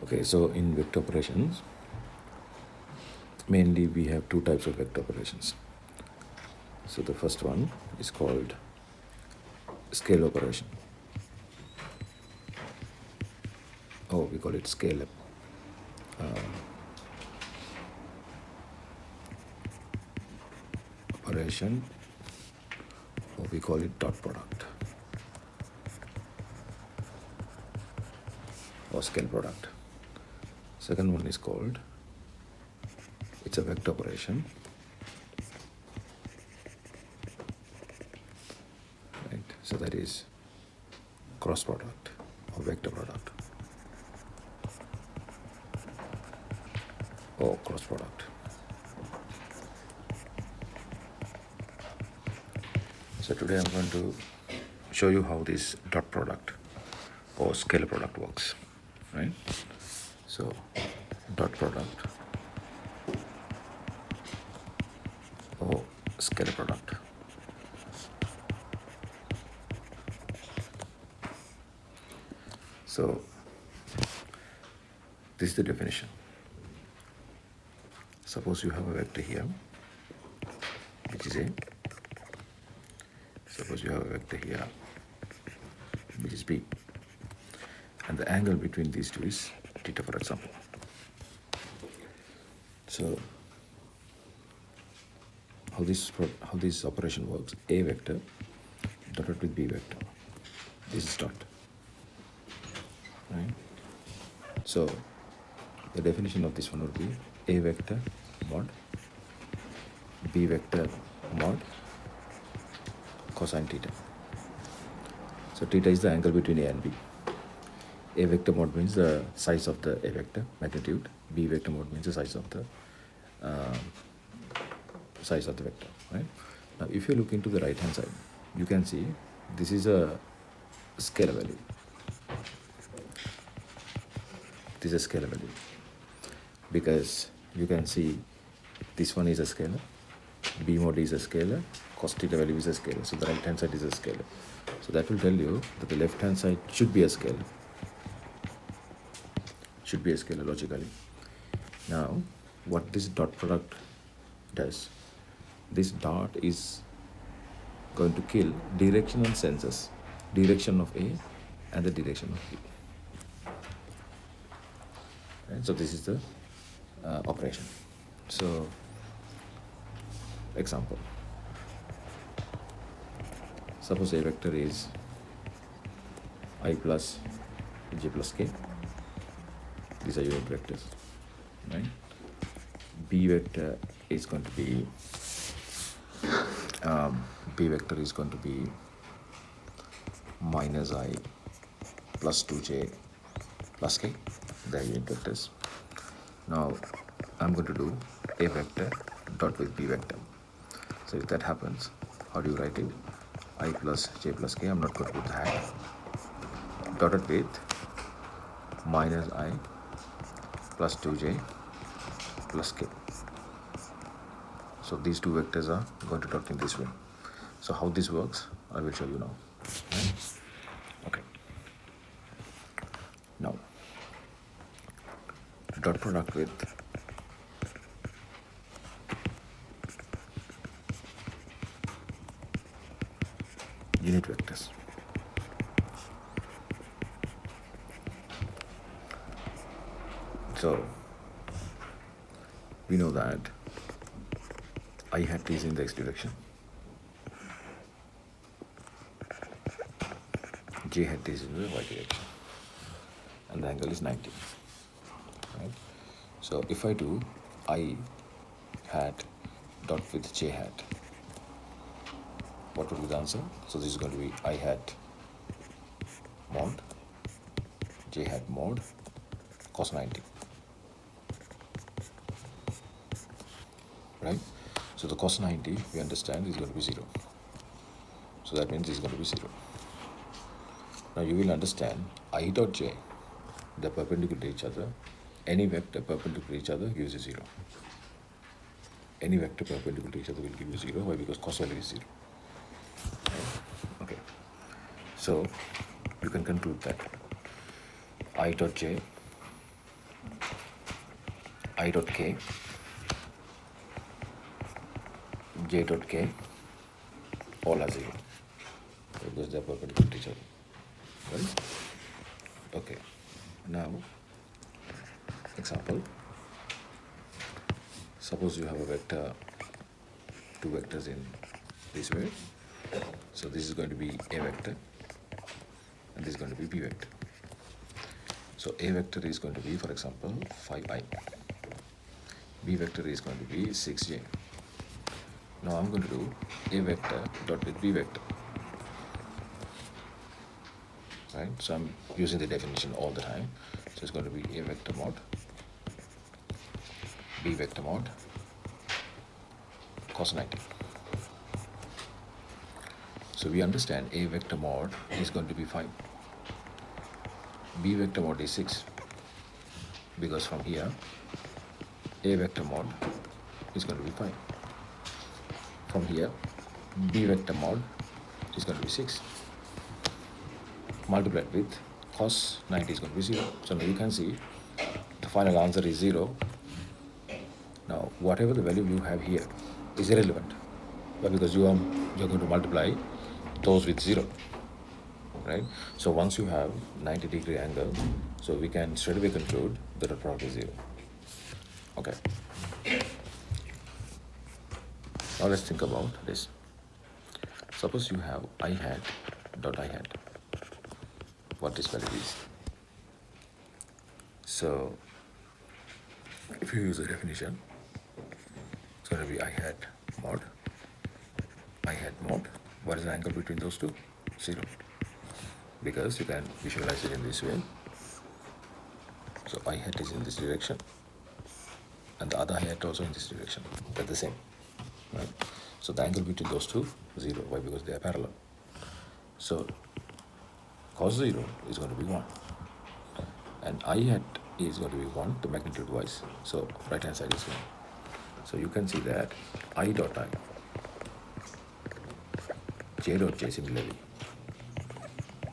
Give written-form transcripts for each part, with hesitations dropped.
Okay, so in vector operations, mainly we have two types of vector operations. So the first one is called scale operation. Oh, we call it scale operation, or we call it dot product or scale product. Second one is called, it's a vector operation, right? So that is cross product or vector product or cross product. So today I'm going to show you how this dot product or scale product works, right? So dot product or scale product. So this is the definition. Suppose you have a vector here, which is A. Suppose you have a vector here, which is B. And the angle between these two is theta, for example. So how this operation works, A vector dotted with B vector. This is dot, right? So the definition of this one would be A vector mod B vector mod cosine theta. So theta is the angle between A and B. A vector mod means the size of the A vector, magnitude. B vector mod means the size of the vector, right? Now, if you look into the right hand side, you can see this is a scalar value. This is a scalar value because you can see this one is a scalar, B mod is a scalar, cos theta value is a scalar. So the right hand side is a scalar. So that will tell you that the left hand side should be a scalar. Should be a scalar logically. Now, what this dot product does, this dot is going to kill directional senses, direction of A and the direction of B. Right? So this is the operation. So, example. Suppose A vector is I plus j plus k. These are unit vectors, right? B vector is going to be minus I plus 2j plus k. They are unit vectors. Now I'm going to do A vector dot with B vector. So if that happens, how do you write it? I plus j plus k. I'm not going to put the hat. Dotted with minus I plus 2j plus k. So these two vectors are going to dot in this way. So how this works, I will show you now. Right? Okay. Now, dot product with unit vectors. So we know that I hat is in the x direction, j hat is in the y direction, and the angle is 90. Right? So if I do I hat dot with j hat, what would be the answer? So this is going to be I hat mod j hat mod cos 90. Right? So the cos 90, we understand, is going to be 0. So that means it's going to be 0. Now you will understand I dot j, they're perpendicular to each other. Any vector perpendicular to each other gives you 0. Any vector perpendicular to each other will give you 0. Why? Because cos value is 0. Okay. So you can conclude that I dot j I dot k, j dot k, all are 0 because they are perpendicular to each other. Right? Okay. Now, example. Suppose you have a vector, two vectors in this way. So this is going to be a vector and this is going to be b vector. So a vector is going to be, for example, 5i. B vector is going to be 6j. Now I'm going to do a vector dot with b vector. Right? So I'm using the definition all the time. So it's going to be a vector mod, b vector mod, cos 90. So we understand a vector mod is going to be 5. B vector mod is 6. Because from here, a vector mod is going to be 5. From here, b vector mod is going to be 6. Multiplied with cos 90 is going to be 0. So now you can see the final answer is 0. Now, whatever the value you have here is irrelevant. But because you're going to multiply those with 0. Right? So once you have 90-degree angle, so we can straight away conclude that the product is 0. Okay. Now let's think about this. Suppose you have I hat dot I hat. What this value is. So if you use the definition, it's going to be I hat mod. I hat mod. What is the angle between those two? 0. Because you can visualize it in this way. So I hat is in this direction and the other hat also in this direction. They're the same. Right? So the angle between those two, 0. Why? Because they are parallel. So cos 0 is going to be 1. And I hat is going to be 1, the magnitude wise. So right hand side is 1. So you can see that I dot I, j dot j similarly,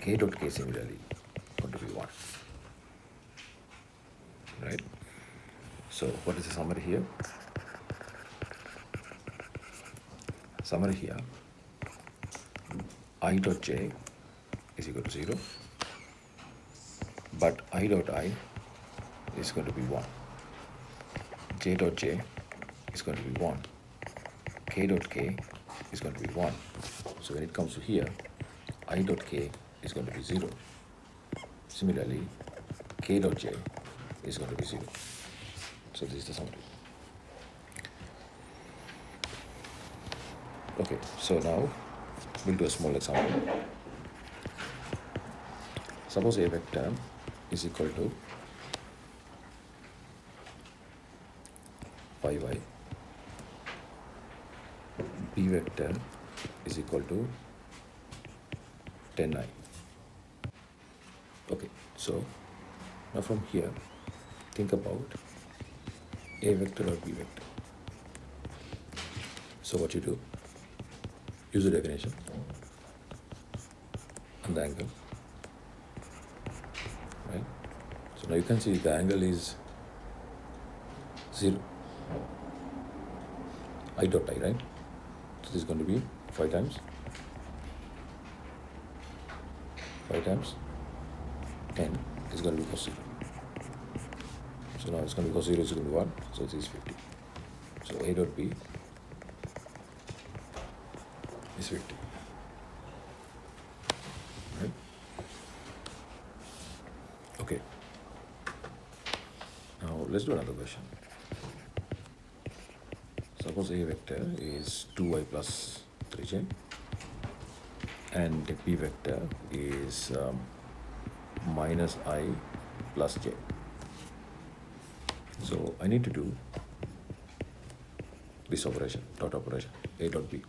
k dot k similarly going to be 1. Right? So what is the summary here? Summary here, I dot j is equal to 0, but I dot I is going to be 1. J dot j is going to be 1. K dot k is going to be 1. So when it comes to here, I dot k is going to be 0. Similarly, k dot j is going to be 0. So this is the summary. Okay, so now we'll do a small example. Suppose a vector is equal to 5i, b vector is equal to 10i. Okay, so now from here, think about a vector or b vector. So what you do, use the definition and the angle. Right? So now you can see the angle is 0. I dot I, right? So this is going to be 5 times 10 is going to be cos 0. So now it's going to be cos 0 is going to be 1, so this is 50. So A dot B is 50. Right? Okay. Now let's do another question. Suppose A vector is 2y plus 3j and B vector is minus I plus j. So I need to do this operation, dot operation, A dot B.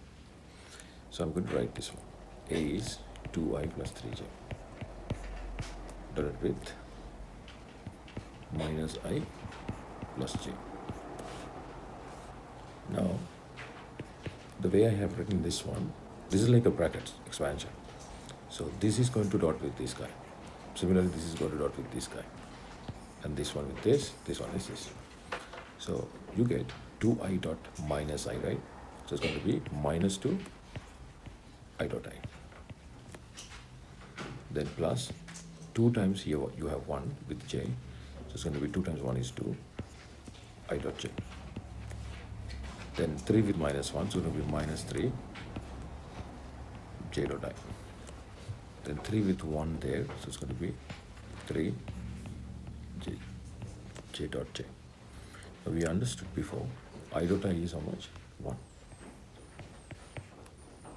So I'm going to write this one. A is 2i plus 3j dotted with minus I plus j. Now, the way I have written this one, this is like a bracket expansion. So this is going to dot with this guy. Similarly, this is going to dot with this guy. And this one with this one is this. So you get 2i dot minus I, right? So it's going to be minus 2 I dot I. Then plus 2 times here you have 1 with j. So it's going to be 2 times 1 is 2 I dot j. Then 3 with minus 1, so it will be minus 3 j dot I. Then 3 with 1 there, so it's going to be 3 j dot j. Now we understood before, I dot I is how much? 1.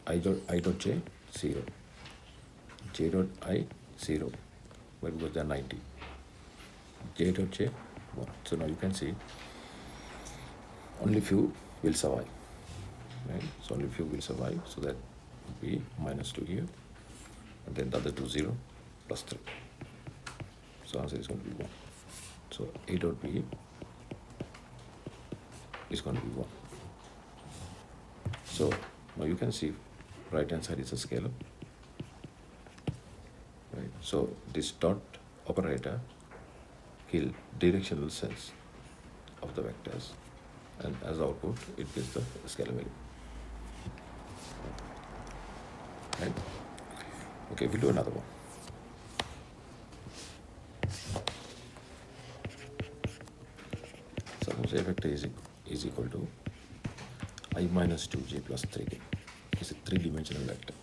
I dot j, 0. J dot I, 0. Why? Because they are 90. J dot j, 1. So now you can see only few will survive. Right? So only few will survive. So that will be minus 2 here. And then the other 2, 0, plus 3. So answer is going to be 1. So A dot B is going to be 1. So now you can see right hand side is a scalar. Right? So this dot operator kill directional sense of the vectors, and as output it gives the scalar value. Right? Okay, we'll do another one. Suppose a vector is equal to I minus 2j plus 3k. It's a 3-dimensional vector.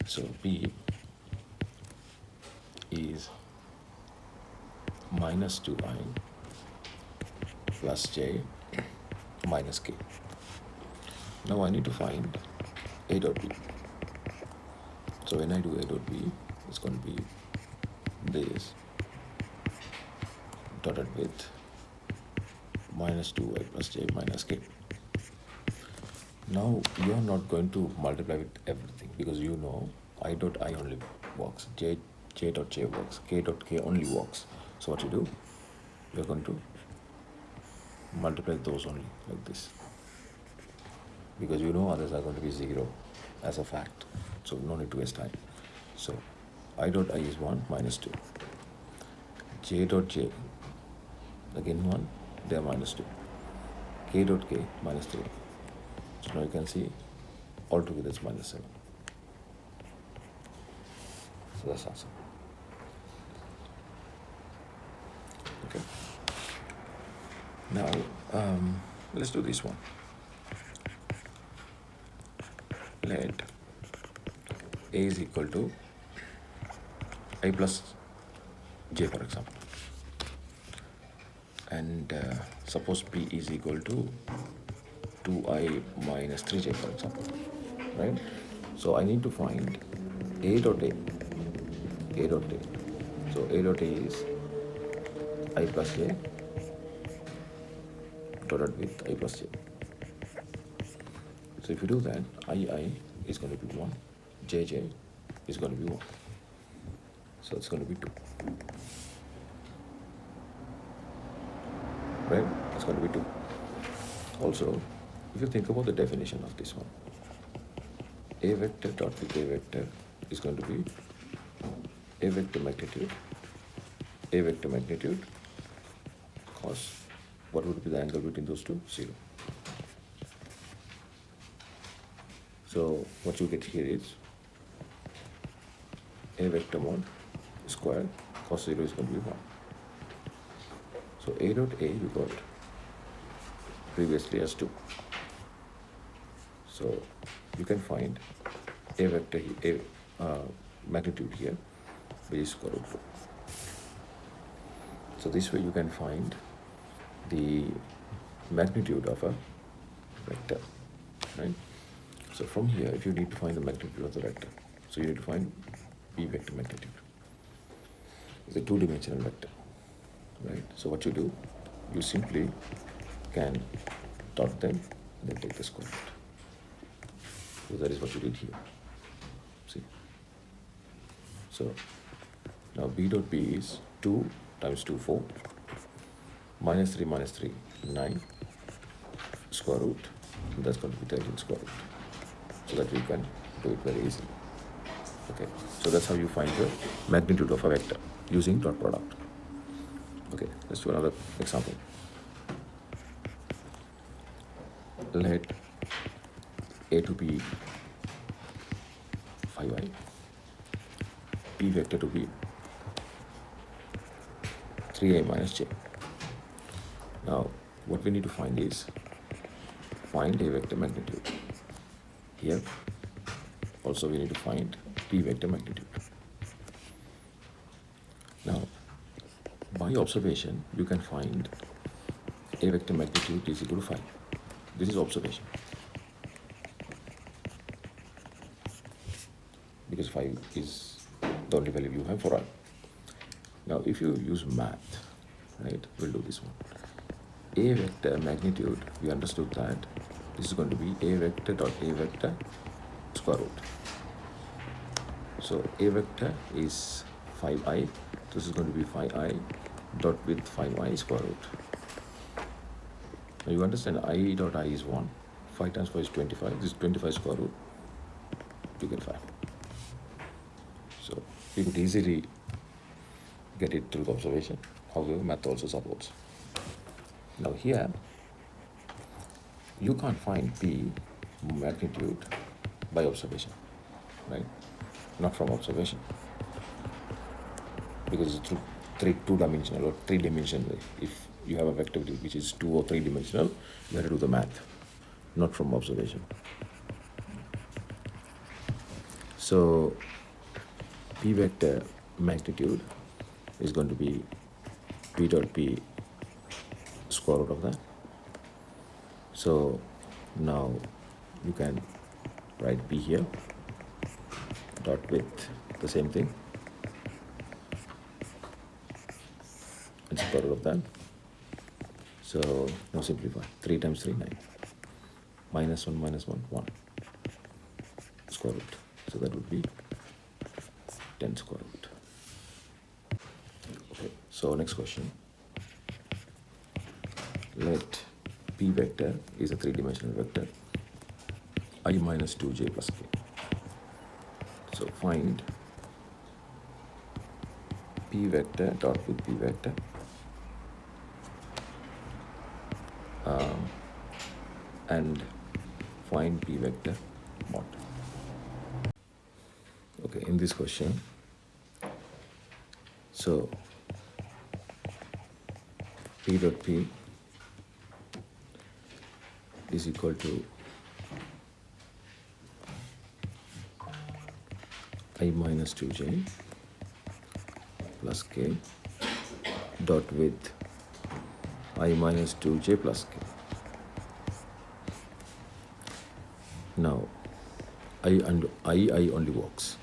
So B is minus 2i plus j minus k. Now I need to find A dot B. So when I do A dot B, it's going to be this dotted with minus 2i plus j minus k. Now you are not going to multiply with everything because you know I dot I only works, j dot j works, k dot k only works. So what you do, you are going to multiply those only like this, because you know others are going to be 0 as a fact. So no need to waste time. So I dot I is 1 minus 2. J dot j, again 1, they are minus 2. K dot k minus 3. So now you can see altogether it's minus 7. So that's answer. Okay. Now let's do this one. Let A is equal to I plus j, for example, and suppose B is equal to 2i minus 3j, for example, right? So I need to find A dot A. A dot A. So A dot A is I plus j dotted with I plus j. So if you do that, I is going to be 1, jj is going to be 1. So it's going to be 2. Right? It's going to be 2. Also, if you think about the definition of this one, A vector dot with A vector is going to be A vector magnitude cos, what would be the angle between those two? 0. So what you get here is A vector mod square cos 0 is going to be 1. So A dot A we got previously as 2. So you can find A vector, magnitude here, which is square root 4. So this way you can find the magnitude of a vector, right? So from here, if you need to find the magnitude of the vector, so you need to find B vector magnitude. It's a 2-dimensional vector, right? So what you do, you simply can dot them and then take the square root. So that is what you did here. See? So now B dot B is 2 times 2, 4, minus 3, 9, square root, and that's going to be 13 square root. So that we can do it very easily. Okay, so that's how you find the magnitude of a vector using dot product. Okay, let's do another example. let A to be 5i, P vector to be 3i minus j. Now, what we need to find is find A vector magnitude. Here, also we need to find P vector magnitude. Now, by observation, you can find A vector magnitude is equal to 5. This is observation. Because 5 is the only value you have for I. Now, if you use math, right, we'll do this one. A vector magnitude, we understood that this is going to be A vector dot A vector square root. So A vector is 5i. This is going to be 5i dot with 5i square root. Now you understand I dot I is 1. 5 times 5 is 25. This is 25 square root. You get 5. So you could easily get it through the observation. However, math also supports. Now here, you can't find P magnitude by observation, right? Not from observation. Because it's two-dimensional or three-dimensional. If you have a vector which is 2 or 3-dimensional, you have to do the math, not from observation. So P vector magnitude is going to be P dot P square root of that. So now you can write P here dot with the same thing and square root of that. So now simplify. 3 times 3, 9. Minus 1, 1. Square root. So that would be 10 square root. Okay, so next question. Let P vector is a 3-dimensional vector I minus 2j plus k. So find P vector dot with P vector and find P vector mod. Okay, in this question, so P dot P is equal to I minus 2j plus k dot with I minus 2j plus k. Now, I only works.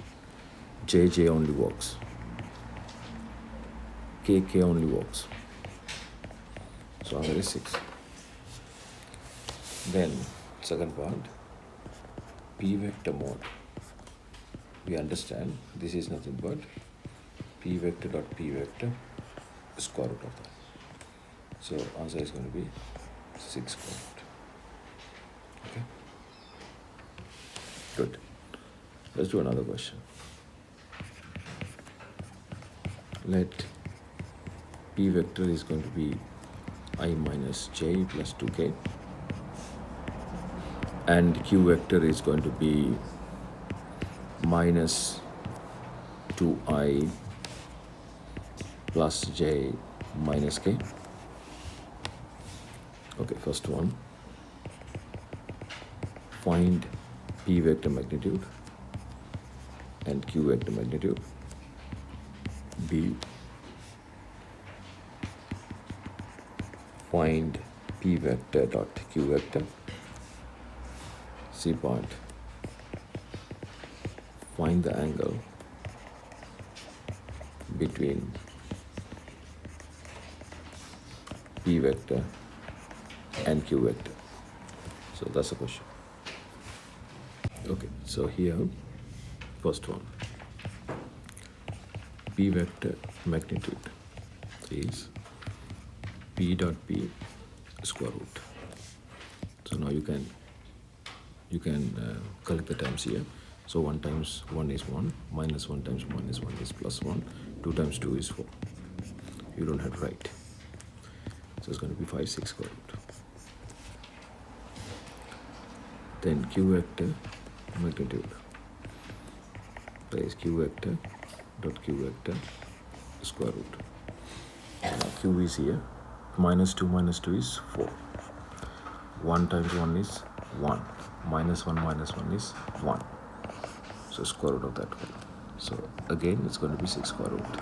J only works. K only works. So answer is 6. Then second part, P vector mod. We understand this is nothing but P vector dot P vector square root of that. So answer is going to be 6 square root. Okay. Good. Let's do another question. Let P vector is going to be I minus j plus 2k and Q vector is going to be minus 2i plus j minus k. Okay, first one. Find P vector magnitude and Q vector magnitude. B. Find P vector dot Q vector. C part. Find the angle between P vector and Q vector. So that's the question. Okay, so here, first one. P vector magnitude is P dot P square root. So now you can collect the terms here. So 1 times 1 is 1, minus 1 times 1 is plus 1, 2 times 2 is 4. You don't have to write. So it's going to be 5, 6 square root. then q vector magnitude. There is q vector dot q vector square root. Now q is here. -2 is 4. 1 times 1 is 1. -1 is 1. So square root of that one. So again, it's going to be 6 square root.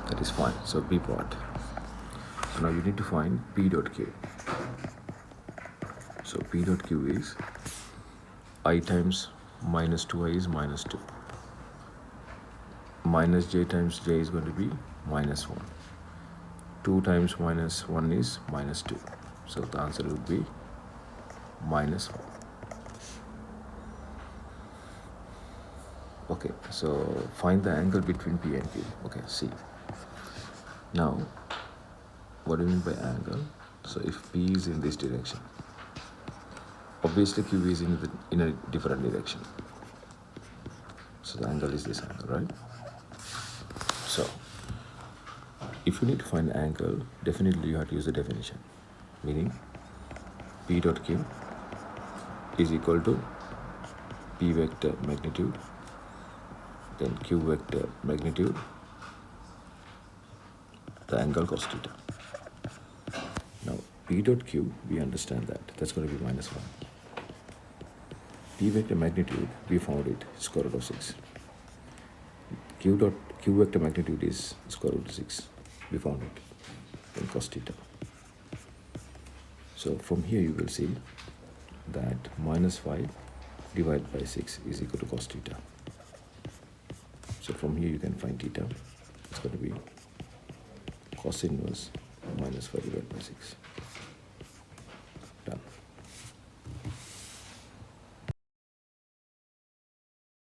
That is fine. So B part. So now you need to find P dot Q. So P dot Q is I times -2i is -2. Minus j times j is going to be -1. 2 times -1 is -2. So the answer would be -1. Okay, so find the angle between P and Q. Okay, see. Now, what do you mean by angle? So if P is in this direction, obviously Q is in a different direction. So the angle is this angle, right? So, if you need to find the angle, definitely you have to use the definition. Meaning, P dot Q is equal to P vector magnitude, then Q vector magnitude, the angle cos theta. Now, P dot Q, we understand that. That's going to be -1. P vector magnitude, we found it, square root of 6. Q vector magnitude is square root of 6. We found it. Then cos theta. So from here you will see that -5 divided by 6 is equal to cos theta. So from here you can find theta. It's going to be cos inverse -5 divided by 6.